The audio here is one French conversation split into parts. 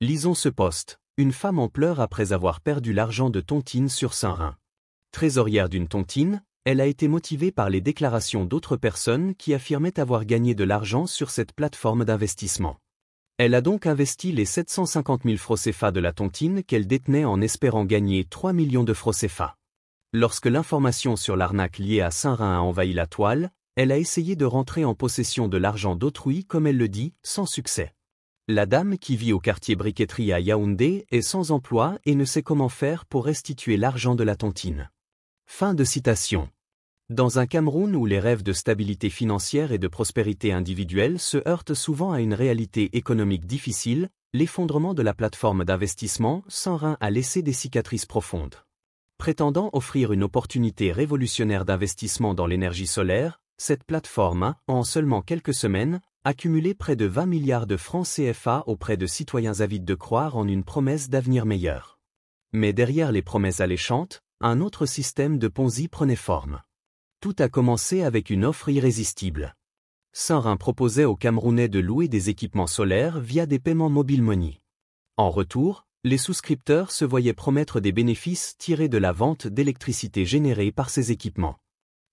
Lisons ce post. Une femme en pleurs après avoir perdu l'argent de tontine sur Saint-Rein. Trésorière d'une tontine, elle a été motivée par les déclarations d'autres personnes qui affirmaient avoir gagné de l'argent sur cette plateforme d'investissement. Elle a donc investi les 750 000 francs CFA de la tontine qu'elle détenait en espérant gagner 3 millions de francs CFA. Lorsque l'information sur l'arnaque liée à Saint-Rein a envahi la toile, elle a essayé de rentrer en possession de l'argent d'autrui comme elle le dit, sans succès. La dame qui vit au quartier Briqueterie à Yaoundé est sans emploi et ne sait comment faire pour restituer l'argent de la tontine. Fin de citation. Dans un Cameroun où les rêves de stabilité financière et de prospérité individuelle se heurtent souvent à une réalité économique difficile, l'effondrement de la plateforme d'investissement Saint-Rein a laissé des cicatrices profondes. Prétendant offrir une opportunité révolutionnaire d'investissement dans l'énergie solaire, cette plateforme a, en seulement quelques semaines, accumulé près de 20 milliards de francs CFA auprès de citoyens avides de croire en une promesse d'avenir meilleur. Mais derrière les promesses alléchantes, un autre système de Ponzi prenait forme. Tout a commencé avec une offre irrésistible. Saint-Rein proposait aux Camerounais de louer des équipements solaires via des paiements mobile money. En retour, les souscripteurs se voyaient promettre des bénéfices tirés de la vente d'électricité générée par ces équipements.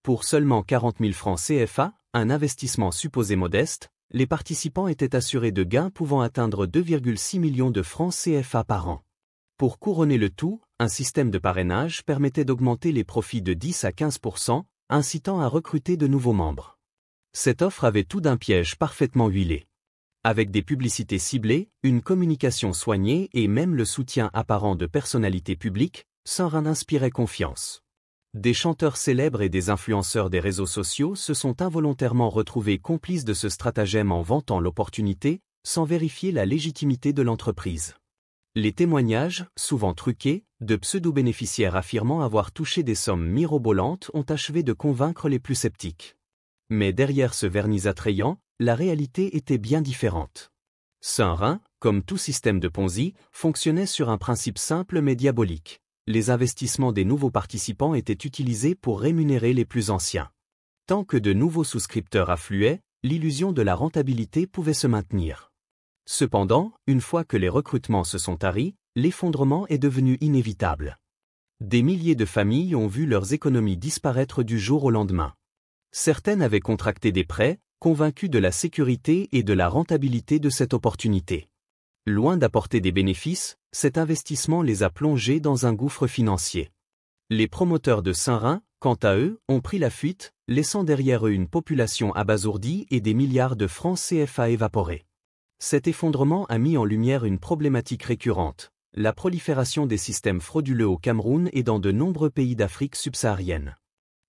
Pour seulement 40 000 francs CFA, un investissement supposé modeste, les participants étaient assurés de gains pouvant atteindre 2,6 millions de francs CFA par an. Pour couronner le tout, un système de parrainage permettait d'augmenter les profits de 10 à 15%, incitant à recruter de nouveaux membres. Cette offre avait tout d'un piège parfaitement huilé. Avec des publicités ciblées, une communication soignée et même le soutien apparent de personnalités publiques, Saint-Rein inspirait confiance. Des chanteurs célèbres et des influenceurs des réseaux sociaux se sont involontairement retrouvés complices de ce stratagème en vantant l'opportunité, sans vérifier la légitimité de l'entreprise. Les témoignages, souvent truqués, de pseudo-bénéficiaires affirmant avoir touché des sommes mirobolantes ont achevé de convaincre les plus sceptiques. Mais derrière ce vernis attrayant, la réalité était bien différente. Saint-Rein, comme tout système de Ponzi, fonctionnait sur un principe simple mais diabolique. Les investissements des nouveaux participants étaient utilisés pour rémunérer les plus anciens. Tant que de nouveaux souscripteurs affluaient, l'illusion de la rentabilité pouvait se maintenir. Cependant, une fois que les recrutements se sont taris, l'effondrement est devenu inévitable. Des milliers de familles ont vu leurs économies disparaître du jour au lendemain. Certaines avaient contracté des prêts, convaincues de la sécurité et de la rentabilité de cette opportunité. Loin d'apporter des bénéfices, cet investissement les a plongés dans un gouffre financier. Les promoteurs de Saint-Rein, quant à eux, ont pris la fuite, laissant derrière eux une population abasourdie et des milliards de francs CFA évaporés. Cet effondrement a mis en lumière une problématique récurrente, la prolifération des systèmes frauduleux au Cameroun et dans de nombreux pays d'Afrique subsaharienne.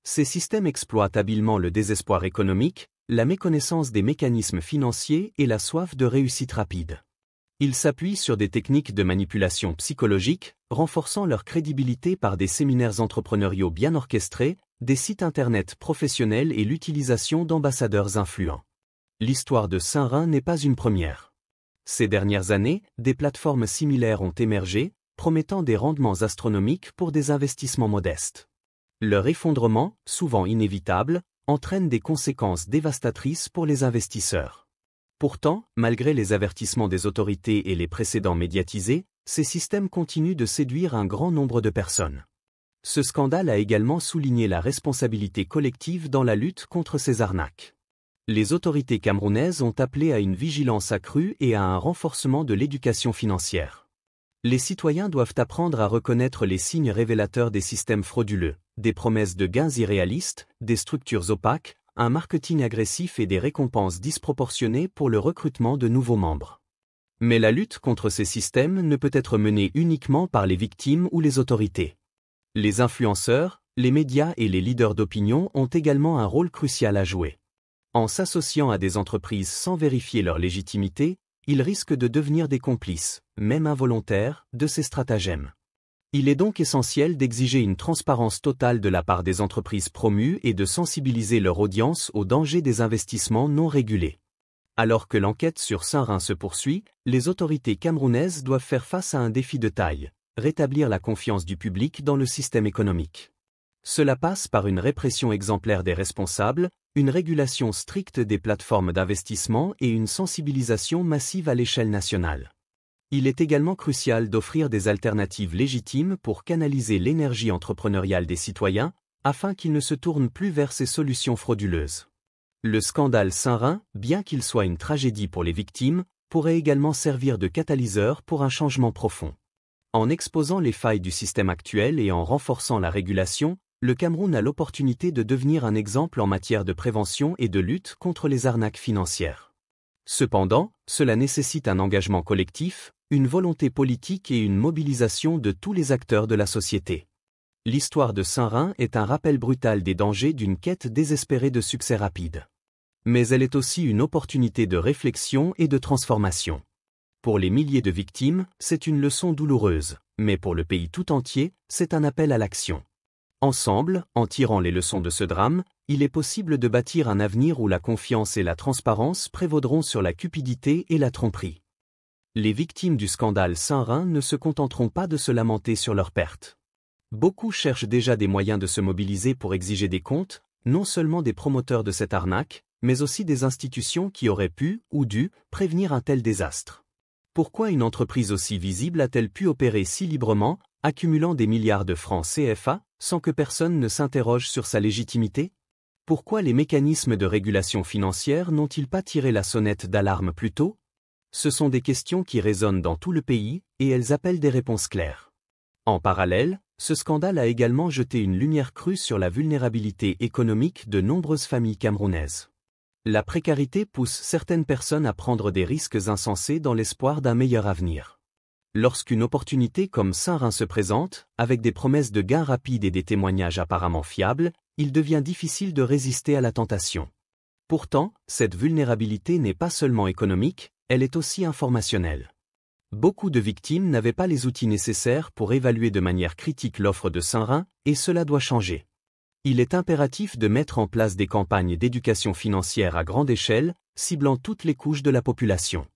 Ces systèmes exploitent habilement le désespoir économique, la méconnaissance des mécanismes financiers et la soif de réussite rapide. Ils s'appuient sur des techniques de manipulation psychologique, renforçant leur crédibilité par des séminaires entrepreneuriaux bien orchestrés, des sites internet professionnels et l'utilisation d'ambassadeurs influents. L'histoire de Saint-Rein n'est pas une première. Ces dernières années, des plateformes similaires ont émergé, promettant des rendements astronomiques pour des investissements modestes. Leur effondrement, souvent inévitable, entraîne des conséquences dévastatrices pour les investisseurs. Pourtant, malgré les avertissements des autorités et les précédents médiatisés, ces systèmes continuent de séduire un grand nombre de personnes. Ce scandale a également souligné la responsabilité collective dans la lutte contre ces arnaques. Les autorités camerounaises ont appelé à une vigilance accrue et à un renforcement de l'éducation financière. Les citoyens doivent apprendre à reconnaître les signes révélateurs des systèmes frauduleux, des promesses de gains irréalistes, des structures opaques, un marketing agressif et des récompenses disproportionnées pour le recrutement de nouveaux membres. Mais la lutte contre ces systèmes ne peut être menée uniquement par les victimes ou les autorités. Les influenceurs, les médias et les leaders d'opinion ont également un rôle crucial à jouer. En s'associant à des entreprises sans vérifier leur légitimité, ils risquent de devenir des complices, même involontaires, de ces stratagèmes. Il est donc essentiel d'exiger une transparence totale de la part des entreprises promues et de sensibiliser leur audience aux dangers des investissements non régulés. Alors que l'enquête sur Saint-Rein se poursuit, les autorités camerounaises doivent faire face à un défi de taille, rétablir la confiance du public dans le système économique. Cela passe par une répression exemplaire des responsables, une régulation stricte des plateformes d'investissement et une sensibilisation massive à l'échelle nationale. Il est également crucial d'offrir des alternatives légitimes pour canaliser l'énergie entrepreneuriale des citoyens, afin qu'ils ne se tournent plus vers ces solutions frauduleuses. Le scandale Saint-Rein, bien qu'il soit une tragédie pour les victimes, pourrait également servir de catalyseur pour un changement profond. En exposant les failles du système actuel et en renforçant la régulation, le Cameroun a l'opportunité de devenir un exemple en matière de prévention et de lutte contre les arnaques financières. Cependant, cela nécessite un engagement collectif, une volonté politique et une mobilisation de tous les acteurs de la société. L'histoire de Saint-Rein est un rappel brutal des dangers d'une quête désespérée de succès rapide. Mais elle est aussi une opportunité de réflexion et de transformation. Pour les milliers de victimes, c'est une leçon douloureuse, mais pour le pays tout entier, c'est un appel à l'action. Ensemble, en tirant les leçons de ce drame, il est possible de bâtir un avenir où la confiance et la transparence prévaudront sur la cupidité et la tromperie. Les victimes du scandale Saint-Rein ne se contenteront pas de se lamenter sur leurs pertes. Beaucoup cherchent déjà des moyens de se mobiliser pour exiger des comptes, non seulement des promoteurs de cette arnaque, mais aussi des institutions qui auraient pu, ou dû, prévenir un tel désastre. Pourquoi une entreprise aussi visible a-t-elle pu opérer si librement, accumulant des milliards de francs CFA, sans que personne ne s'interroge sur sa légitimité? Pourquoi les mécanismes de régulation financière n'ont-ils pas tiré la sonnette d'alarme plus tôt? Ce sont des questions qui résonnent dans tout le pays, et elles appellent des réponses claires. En parallèle, ce scandale a également jeté une lumière crue sur la vulnérabilité économique de nombreuses familles camerounaises. La précarité pousse certaines personnes à prendre des risques insensés dans l'espoir d'un meilleur avenir. Lorsqu'une opportunité comme Saint-Rein se présente, avec des promesses de gains rapides et des témoignages apparemment fiables, il devient difficile de résister à la tentation. Pourtant, cette vulnérabilité n'est pas seulement économique, elle est aussi informationnelle. Beaucoup de victimes n'avaient pas les outils nécessaires pour évaluer de manière critique l'offre de Saint-Rein, et cela doit changer. Il est impératif de mettre en place des campagnes d'éducation financière à grande échelle, ciblant toutes les couches de la population.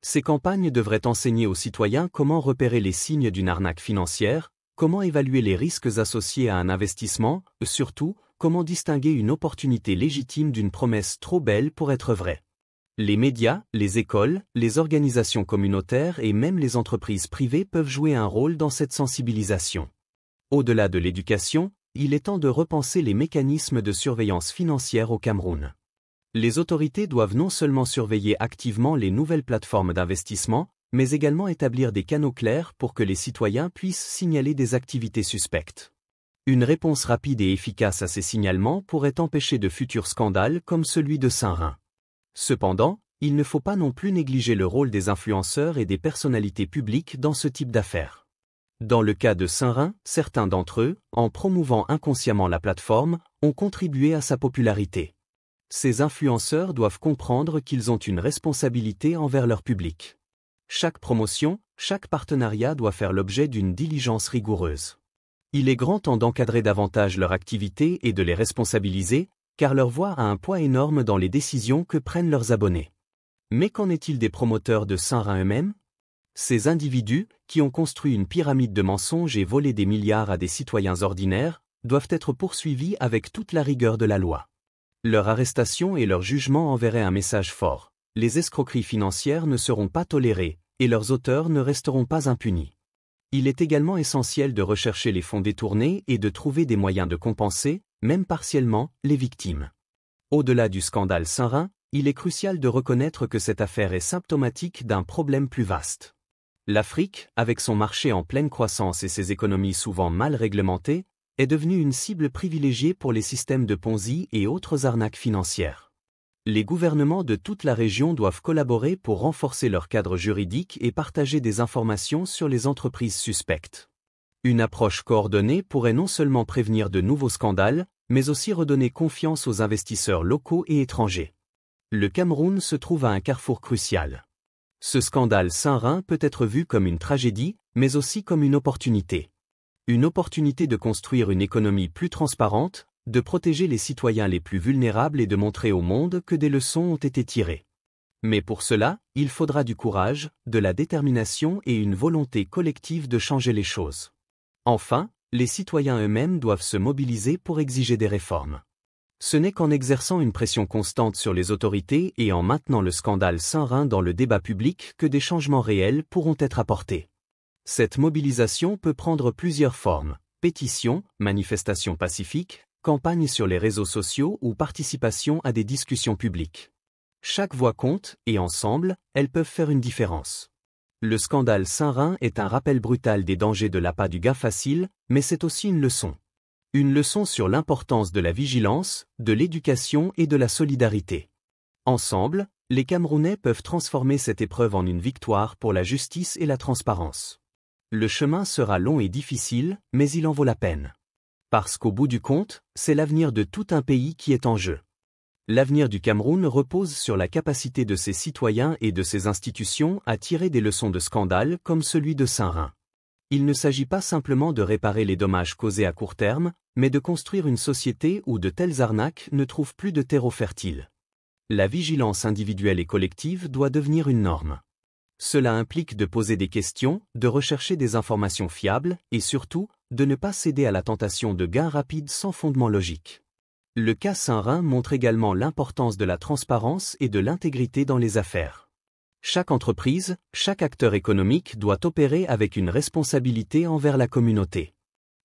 Ces campagnes devraient enseigner aux citoyens comment repérer les signes d'une arnaque financière, comment évaluer les risques associés à un investissement, surtout, comment distinguer une opportunité légitime d'une promesse trop belle pour être vraie. Les médias, les écoles, les organisations communautaires et même les entreprises privées peuvent jouer un rôle dans cette sensibilisation. Au-delà de l'éducation, il est temps de repenser les mécanismes de surveillance financière au Cameroun. Les autorités doivent non seulement surveiller activement les nouvelles plateformes d'investissement, mais également établir des canaux clairs pour que les citoyens puissent signaler des activités suspectes. Une réponse rapide et efficace à ces signalements pourrait empêcher de futurs scandales comme celui de Saint-Rein. Cependant, il ne faut pas non plus négliger le rôle des influenceurs et des personnalités publiques dans ce type d'affaires. Dans le cas de Saint-Rein, certains d'entre eux, en promouvant inconsciemment la plateforme, ont contribué à sa popularité. Ces influenceurs doivent comprendre qu'ils ont une responsabilité envers leur public. Chaque promotion, chaque partenariat doit faire l'objet d'une diligence rigoureuse. Il est grand temps d'encadrer davantage leur activité et de les responsabiliser, car leur voix a un poids énorme dans les décisions que prennent leurs abonnés. Mais qu'en est-il des promoteurs de Saint-Rein eux-mêmes? Ces individus, qui ont construit une pyramide de mensonges et volé des milliards à des citoyens ordinaires, doivent être poursuivis avec toute la rigueur de la loi. Leur arrestation et leur jugement enverraient un message fort. Les escroqueries financières ne seront pas tolérées, et leurs auteurs ne resteront pas impunis. Il est également essentiel de rechercher les fonds détournés et de trouver des moyens de compenser, même partiellement, les victimes. Au-delà du scandale Saint-Rein, il est crucial de reconnaître que cette affaire est symptomatique d'un problème plus vaste. L'Afrique, avec son marché en pleine croissance et ses économies souvent mal réglementées, est devenue une cible privilégiée pour les systèmes de Ponzi et autres arnaques financières. Les gouvernements de toute la région doivent collaborer pour renforcer leur cadre juridique et partager des informations sur les entreprises suspectes. Une approche coordonnée pourrait non seulement prévenir de nouveaux scandales, mais aussi redonner confiance aux investisseurs locaux et étrangers. Le Cameroun se trouve à un carrefour crucial. Ce scandale Saint-Rein peut être vu comme une tragédie, mais aussi comme une opportunité. Une opportunité de construire une économie plus transparente, de protéger les citoyens les plus vulnérables et de montrer au monde que des leçons ont été tirées. Mais pour cela, il faudra du courage, de la détermination et une volonté collective de changer les choses. Enfin, les citoyens eux-mêmes doivent se mobiliser pour exiger des réformes. Ce n'est qu'en exerçant une pression constante sur les autorités et en maintenant le scandale Saint-Rein dans le débat public que des changements réels pourront être apportés. Cette mobilisation peut prendre plusieurs formes: pétitions, manifestations pacifiques, campagnes sur les réseaux sociaux ou participation à des discussions publiques. Chaque voix compte et ensemble, elles peuvent faire une différence. Le scandale Saint-Rein est un rappel brutal des dangers de l'appât du gain facile, mais c'est aussi une leçon. Une leçon sur l'importance de la vigilance, de l'éducation et de la solidarité. Ensemble, les Camerounais peuvent transformer cette épreuve en une victoire pour la justice et la transparence. Le chemin sera long et difficile, mais il en vaut la peine. Parce qu'au bout du compte, c'est l'avenir de tout un pays qui est en jeu. L'avenir du Cameroun repose sur la capacité de ses citoyens et de ses institutions à tirer des leçons de scandales comme celui de Saint-Rein. Il ne s'agit pas simplement de réparer les dommages causés à court terme, mais de construire une société où de telles arnaques ne trouvent plus de terreau fertile. La vigilance individuelle et collective doit devenir une norme. Cela implique de poser des questions, de rechercher des informations fiables et surtout, de ne pas céder à la tentation de gains rapides sans fondement logique. Le cas Saint-Rein montre également l'importance de la transparence et de l'intégrité dans les affaires. Chaque entreprise, chaque acteur économique doit opérer avec une responsabilité envers la communauté.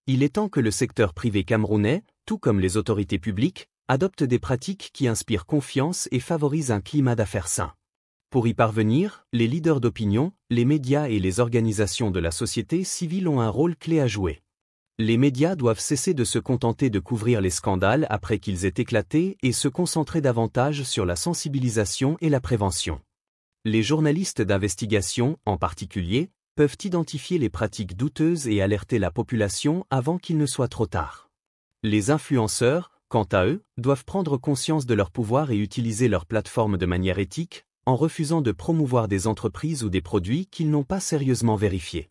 Il est temps que le secteur privé camerounais, tout comme les autorités publiques, adopte des pratiques qui inspirent confiance et favorisent un climat d'affaires sain. Pour y parvenir, les leaders d'opinion, les médias et les organisations de la société civile ont un rôle clé à jouer. Les médias doivent cesser de se contenter de couvrir les scandales après qu'ils aient éclaté et se concentrer davantage sur la sensibilisation et la prévention. Les journalistes d'investigation, en particulier, peuvent identifier les pratiques douteuses et alerter la population avant qu'il ne soit trop tard. Les influenceurs, quant à eux, doivent prendre conscience de leur pouvoir et utiliser leur plateforme de manière éthique, en refusant de promouvoir des entreprises ou des produits qu'ils n'ont pas sérieusement vérifiés.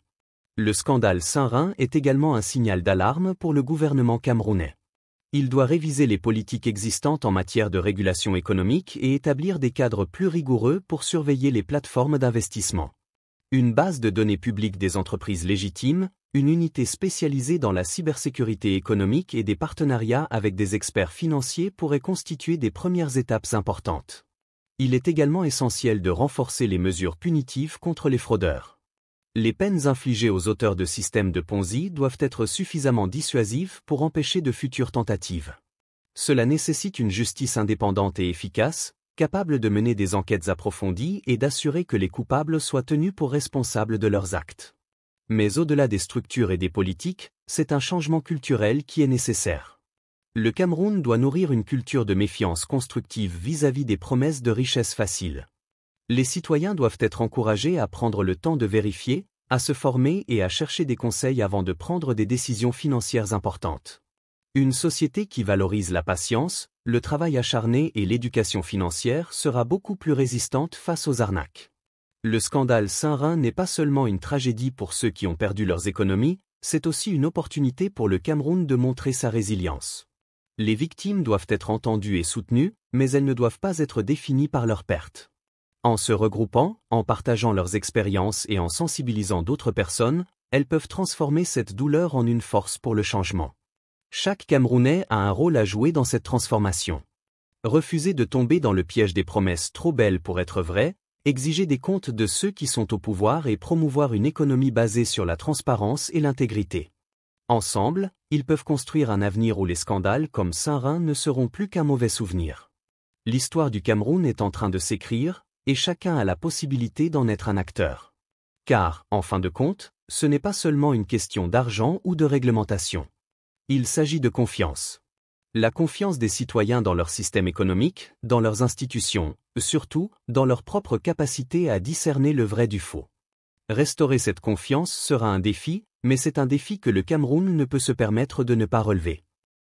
Le scandale Saint-Rein est également un signal d'alarme pour le gouvernement camerounais. Il doit réviser les politiques existantes en matière de régulation économique et établir des cadres plus rigoureux pour surveiller les plateformes d'investissement. Une base de données publiques des entreprises légitimes, une unité spécialisée dans la cybersécurité économique et des partenariats avec des experts financiers pourraient constituer des premières étapes importantes. Il est également essentiel de renforcer les mesures punitives contre les fraudeurs. Les peines infligées aux auteurs de systèmes de Ponzi doivent être suffisamment dissuasives pour empêcher de futures tentatives. Cela nécessite une justice indépendante et efficace, capable de mener des enquêtes approfondies et d'assurer que les coupables soient tenus pour responsables de leurs actes. Mais au-delà des structures et des politiques, c'est un changement culturel qui est nécessaire. Le Cameroun doit nourrir une culture de méfiance constructive vis-à-vis des promesses de richesse facile. Les citoyens doivent être encouragés à prendre le temps de vérifier, à se former et à chercher des conseils avant de prendre des décisions financières importantes. Une société qui valorise la patience, le travail acharné et l'éducation financière sera beaucoup plus résistante face aux arnaques. Le scandale Saint-Rein n'est pas seulement une tragédie pour ceux qui ont perdu leurs économies, c'est aussi une opportunité pour le Cameroun de montrer sa résilience. Les victimes doivent être entendues et soutenues, mais elles ne doivent pas être définies par leurs pertes. En se regroupant, en partageant leurs expériences et en sensibilisant d'autres personnes, elles peuvent transformer cette douleur en une force pour le changement. Chaque Camerounais a un rôle à jouer dans cette transformation. Refuser de tomber dans le piège des promesses trop belles pour être vraies, exiger des comptes de ceux qui sont au pouvoir et promouvoir une économie basée sur la transparence et l'intégrité. Ensemble, ils peuvent construire un avenir où les scandales comme Saint-Rein ne seront plus qu'un mauvais souvenir. L'histoire du Cameroun est en train de s'écrire, et chacun a la possibilité d'en être un acteur. Car, en fin de compte, ce n'est pas seulement une question d'argent ou de réglementation. Il s'agit de confiance. La confiance des citoyens dans leur système économique, dans leurs institutions, surtout, dans leur propre capacité à discerner le vrai du faux. Restaurer cette confiance sera un défi, mais c'est un défi que le Cameroun ne peut se permettre de ne pas relever.